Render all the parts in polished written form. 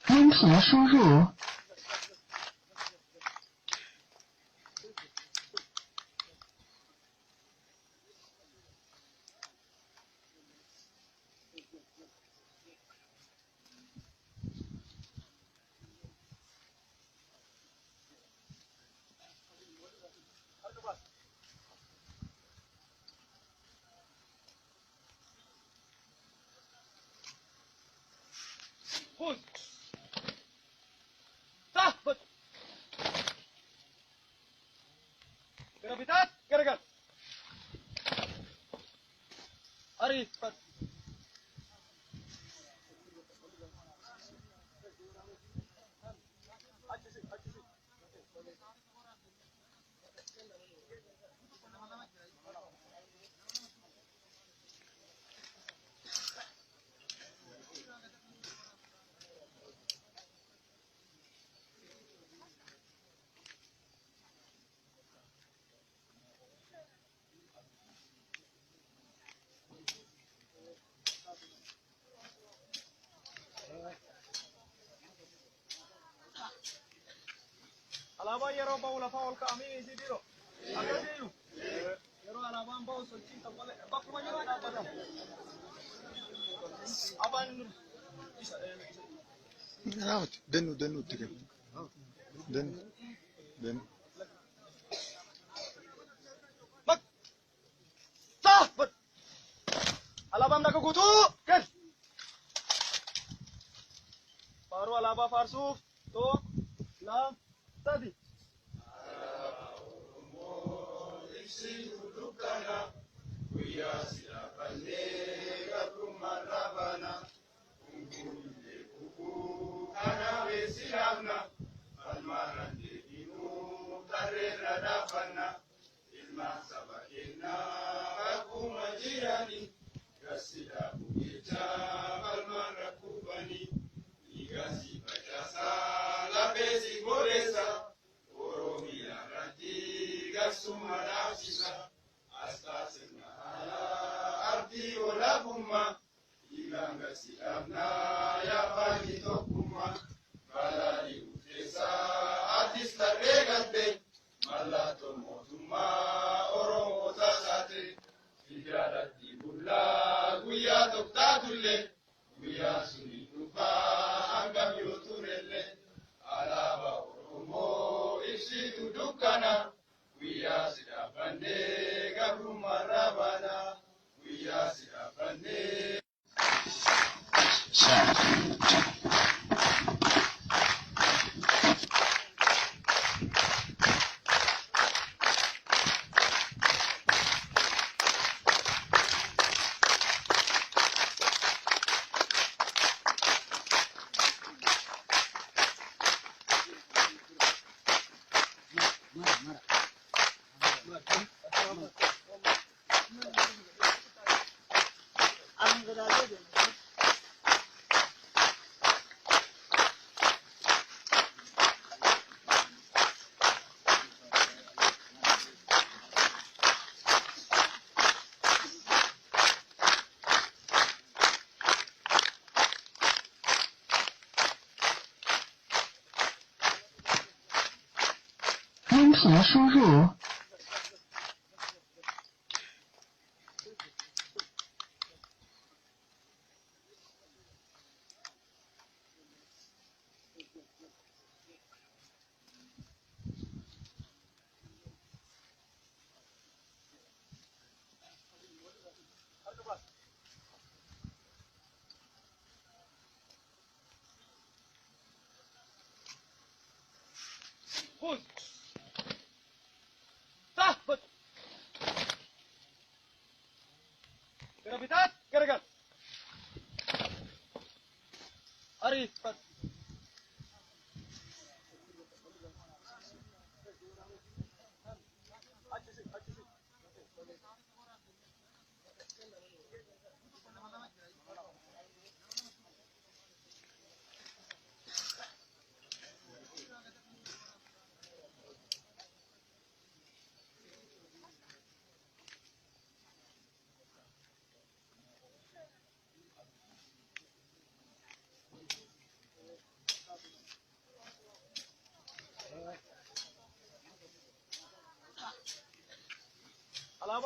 音频输入。Gravitat, garagal. Ari, pat. Alaabaan yeroo ba'u lafa ol kaa'amee isii dhiiroo akkasiiyyuu yeroo alaabaan ba'u sochiin tokko bakkuma jiru dhaabbata. Afaan Dannu itti kennu. Dannu. Alaabaan bakka guutuu gal. Faaruu alaabaa faarsuuf tokko lama sadi.音频输入。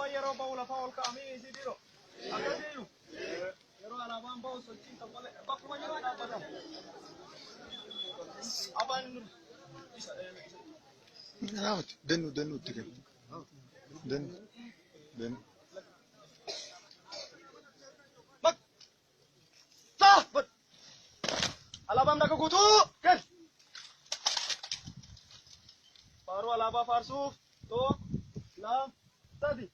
alaabaa yeroo ba'u lafaa ol kaa'amee si biro akkasiyyuu yeroo alaabaan ba'u sochiin tokkolee bakkuma jiru dhaabbatan afaan نعود دنو دنو تكلم دنو دنو mak sah bet alaabaan dhaka guutuu kel baru alaabaa faarsuuf tokko lama sadi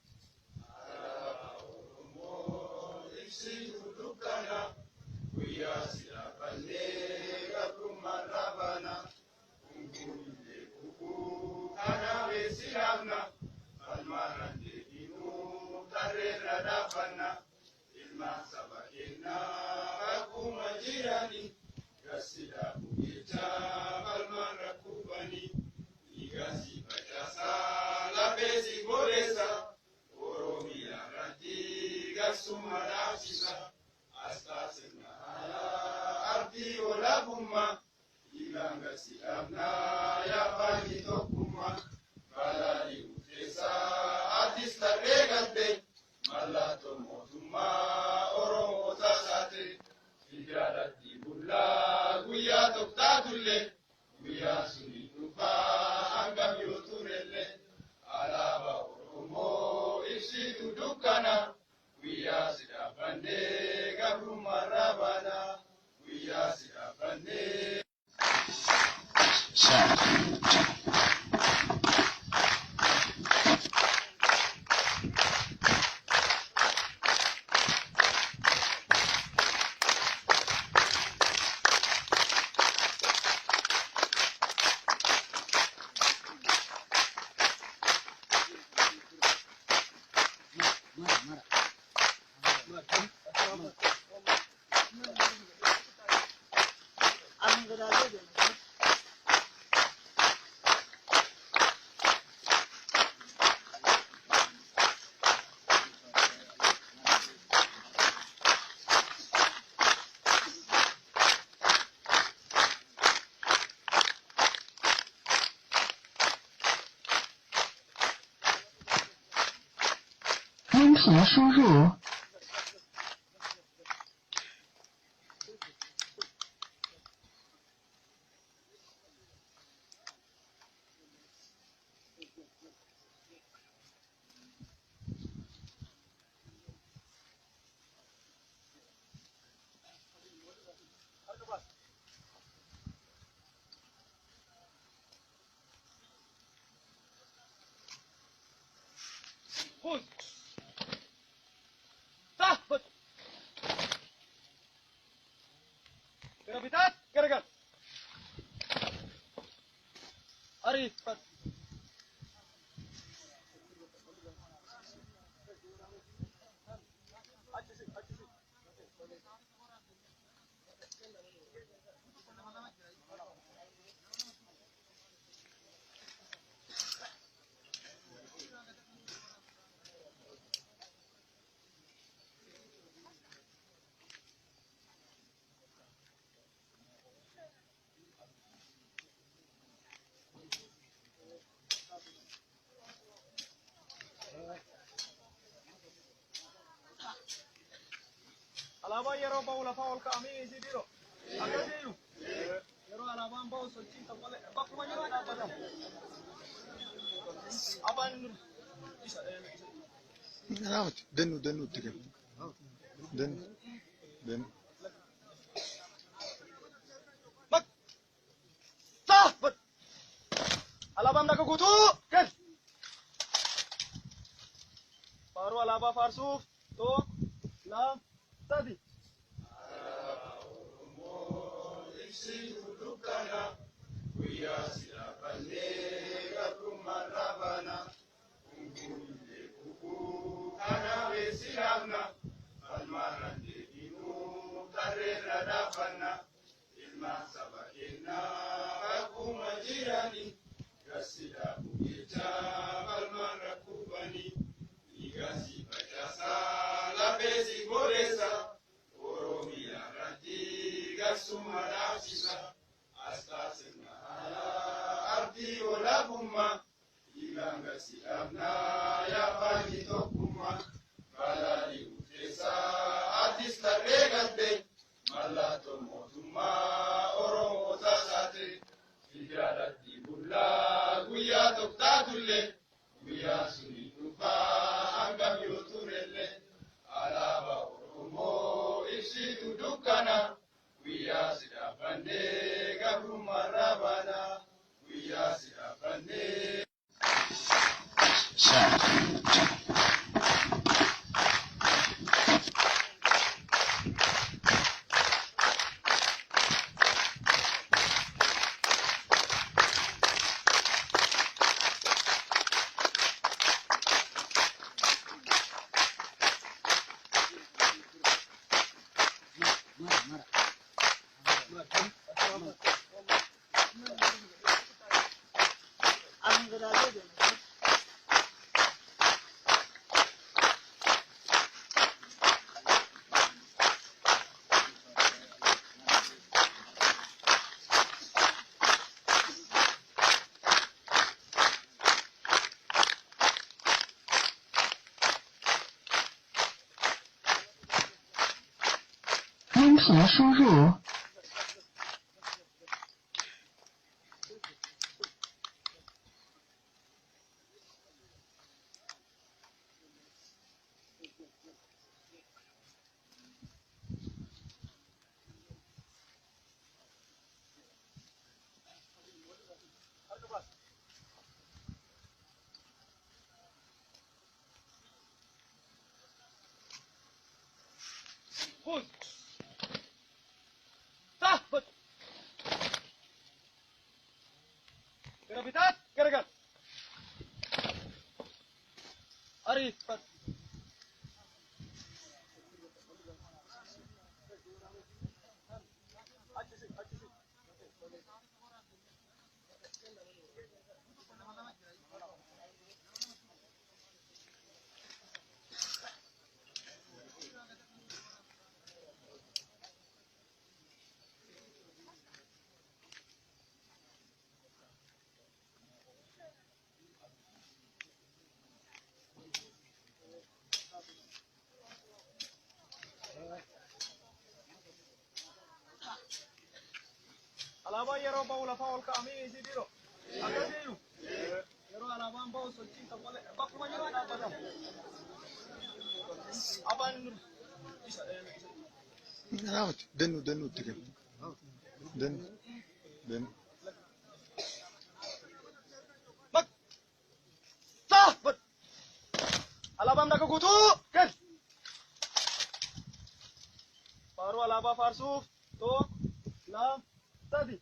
音频输入Pus. Sah bet Gerabitat geragat Arif bet alaabaa yeroo ba'u lafaa ol kaa'amee si biro akkasiyyuu yeroo alaabaan ba'u sochiin tokkolee bakkuma jiru dhaabbatan afaan نعود دنو دنو تكلم دنو دنو mak sah bet alaabaan dhaka guutuu kel baru alaabaa faarsuuf tokko lama sadi Summa 音频输入خذ تهبط كرافيتات كرجل أريد بس alaabaan yeroo ba'u lafaa ol kaa'amee isii dhiiroo akkasiiyyuu yeroo alaabaan ba'u sochiin tokko malee bakkuma jiru dhaabbatan afaan Raawwati danuu itti galu. Danuu. bak taabat alaabaan dhaka guutuu gal faaruu alaabaa faarsuuf tokko lama sadi.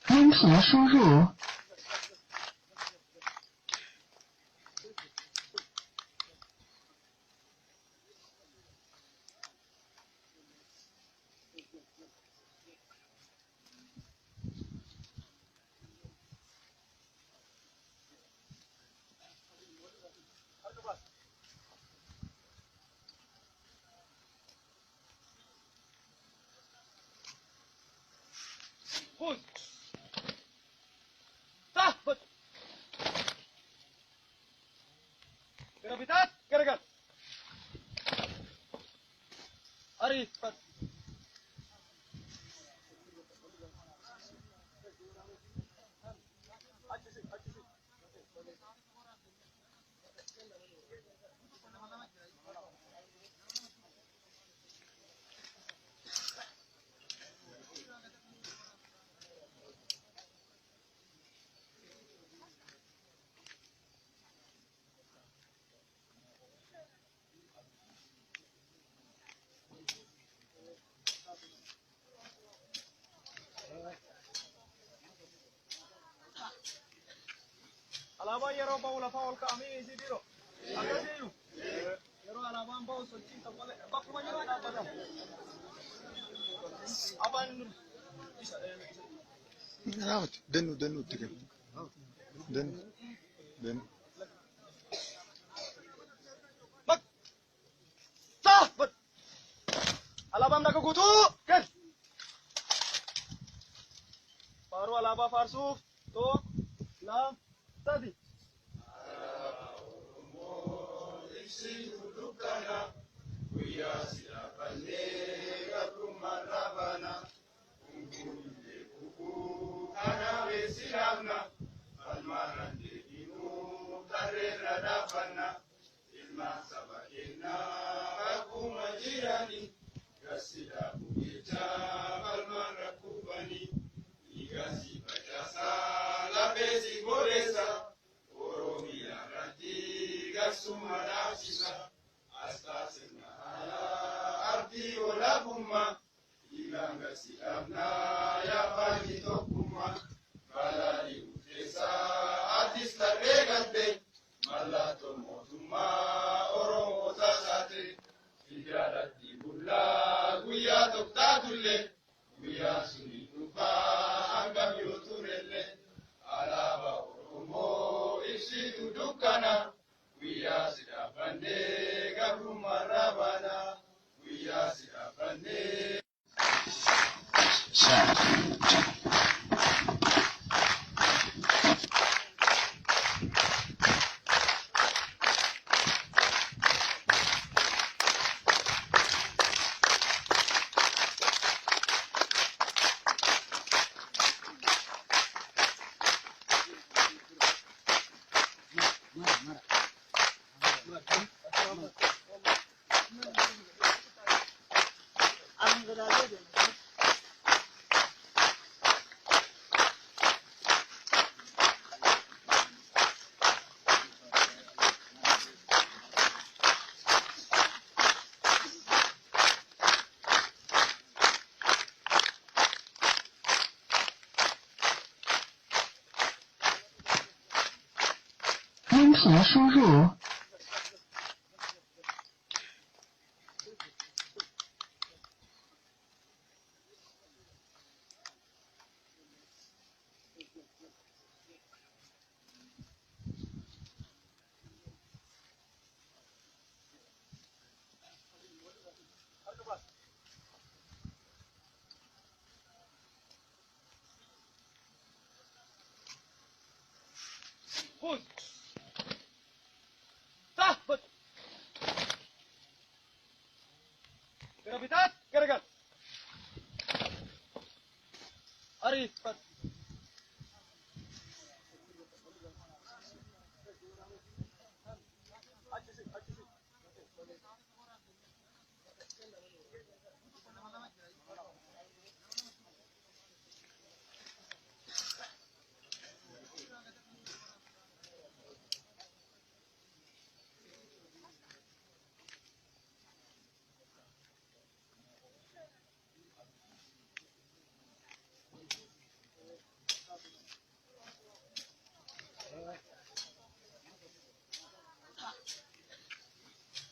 音频输入خذ yeroo ba'u lafa ol ka'amee si biro akkasiyyuu yeroo alaabaan ba'u sochiin tokkollee bakkuma jiru dhaabbatamu. Afaan Raawwati danuu itti kennu. Danuu. alaabaan bakka guutuu kan faaruu alaabaa faarsuuf tokko lama sadi.音频输入。Gravitat, garagal. Arif,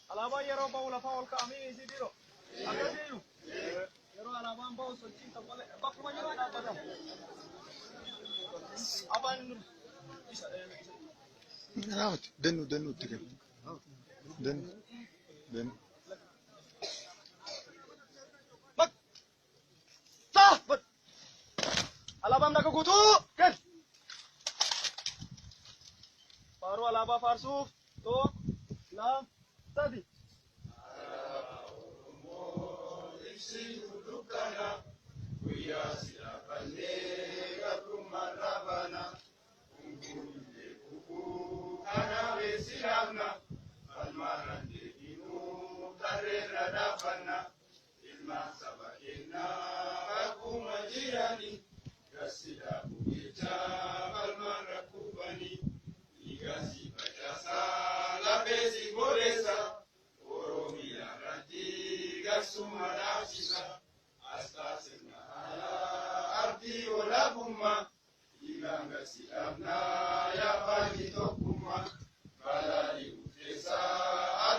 alaabaan yeroo ba'u lafa ol ka'amee si biro akkasiyyuu yeroo alaabaan ba'u sochiin tokkollee bakkuma jiru dhaabbatamu. Afaan Raawwati danuu itti kennu. Danuu. alaabaan bakka guutuu kan faaruu alaabaa faarsuuf tokko lama sadi. Ilanga si amna ya bani tokuma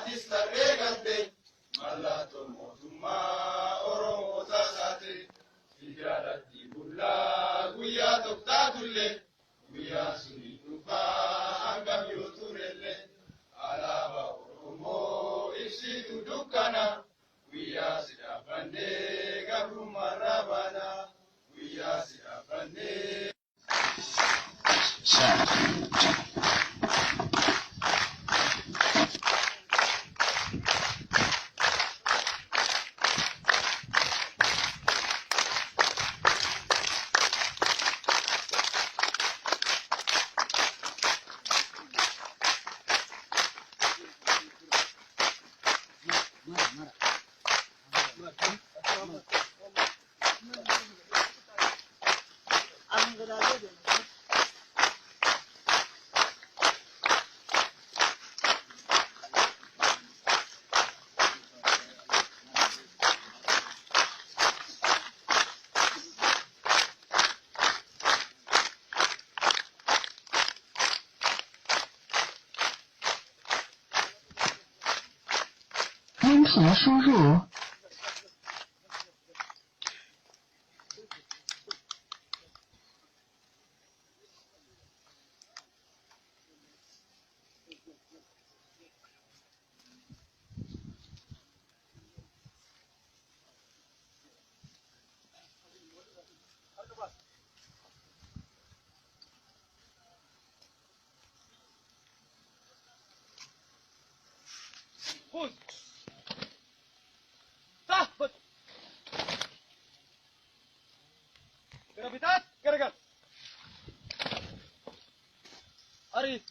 addis tarree galte mallattoo mootummaa Oromoo taasate fidaalatti bullaa guyyaa tokkaatullee guyyaa suni dhufaa hangam yoo turellee alaabaa Oromoo ibsitu dukkana guyyaa si dhaabannee gabrummaa raabana guyyaa si dhaabannee.音频输入。خذ تهبط جرابيتات جرجل أريد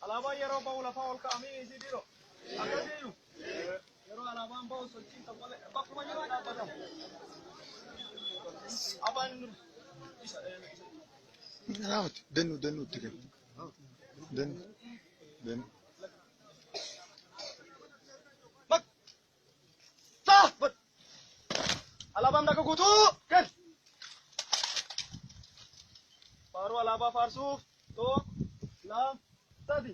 alaabaan yeroo ba'u lafaa ol ka'amee isii dhiiroo akkasiiyyuu yeroo alaabaan ba'u sochiin tokko bakkuma jiru dhaabbatamu afaan Raawwate danuu itti kennu. Danuu. Taabbat alaabaan bakka guutuu kenn faaruu alaabaa faarsuuf tokko lama sadi.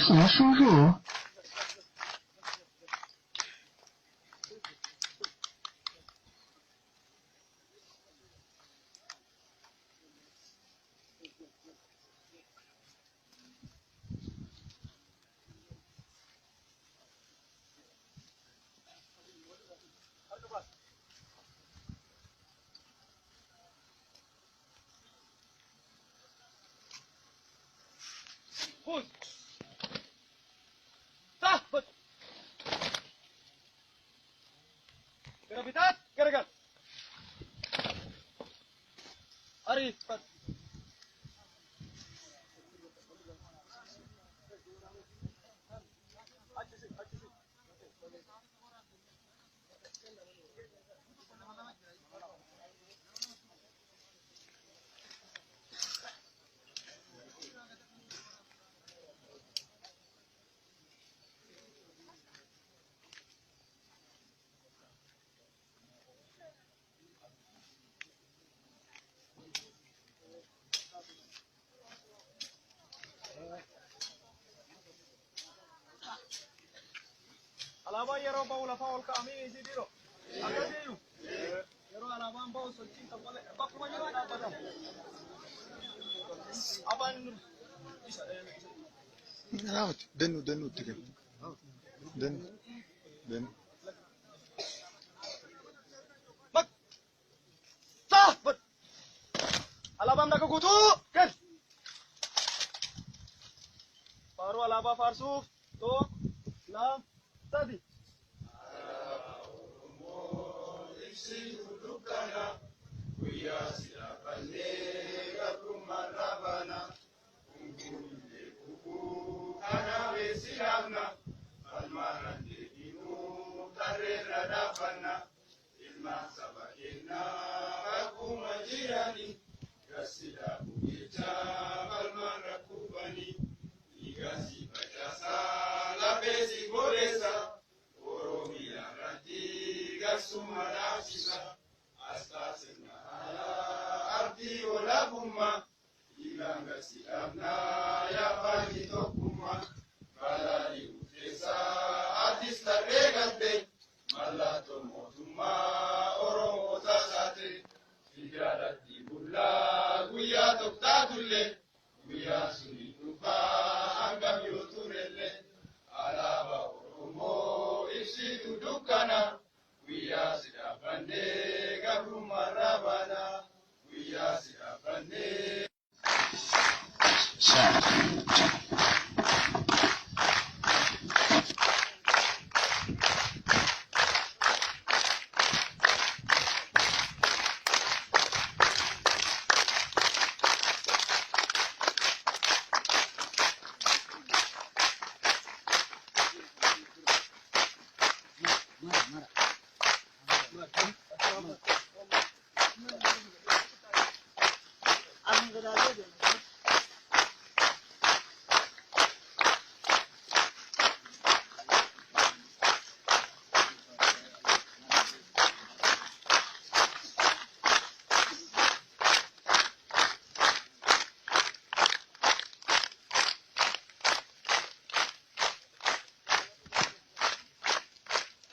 题输入خذ تهبط جرافيتات جرجل أريد alaabaan yeroo ba'u lafaa ol ka'amee isii dhiiroo akkasiiyyuu yeroo alaabaan ba'u sochiin tokko malee bakkuma jiru dhaabbatamu afaan isa Raawwat danuu itti kennu. Danuu. bak taabbat alaabaan dhaka guutuu gad faaruu alaabaa faarsuuf tokko lama sadi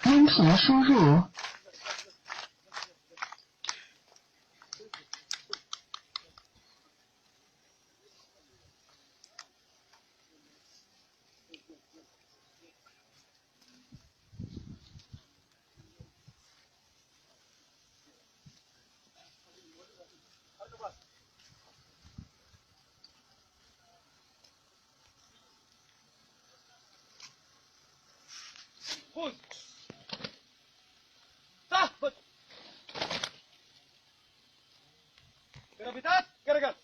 单题输入خذ تهبط جرافيتات جرجل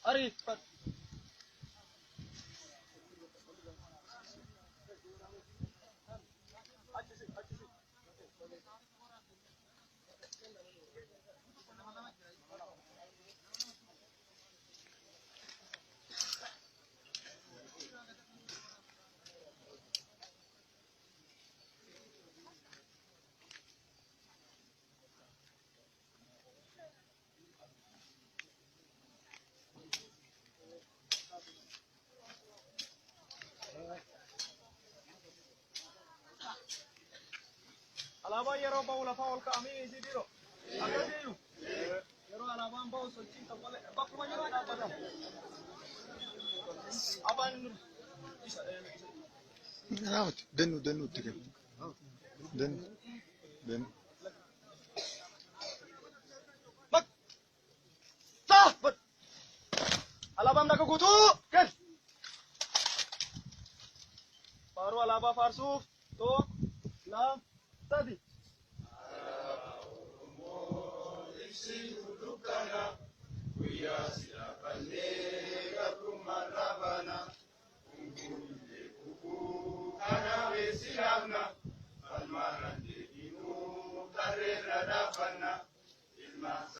أريد yeroo ba'u lafaa ol kaa'amee si dhiiroo akkasiyyuu yeroo alaabaan ba'u sochiin tokkolee bakkuma jiru dhaabbatan afaan isa Raawwati danuu itti kenna. Danuu. Alaabaan dhaka guutuu gal. Faaruu alaabaa faarsuuf tokko lama sadi.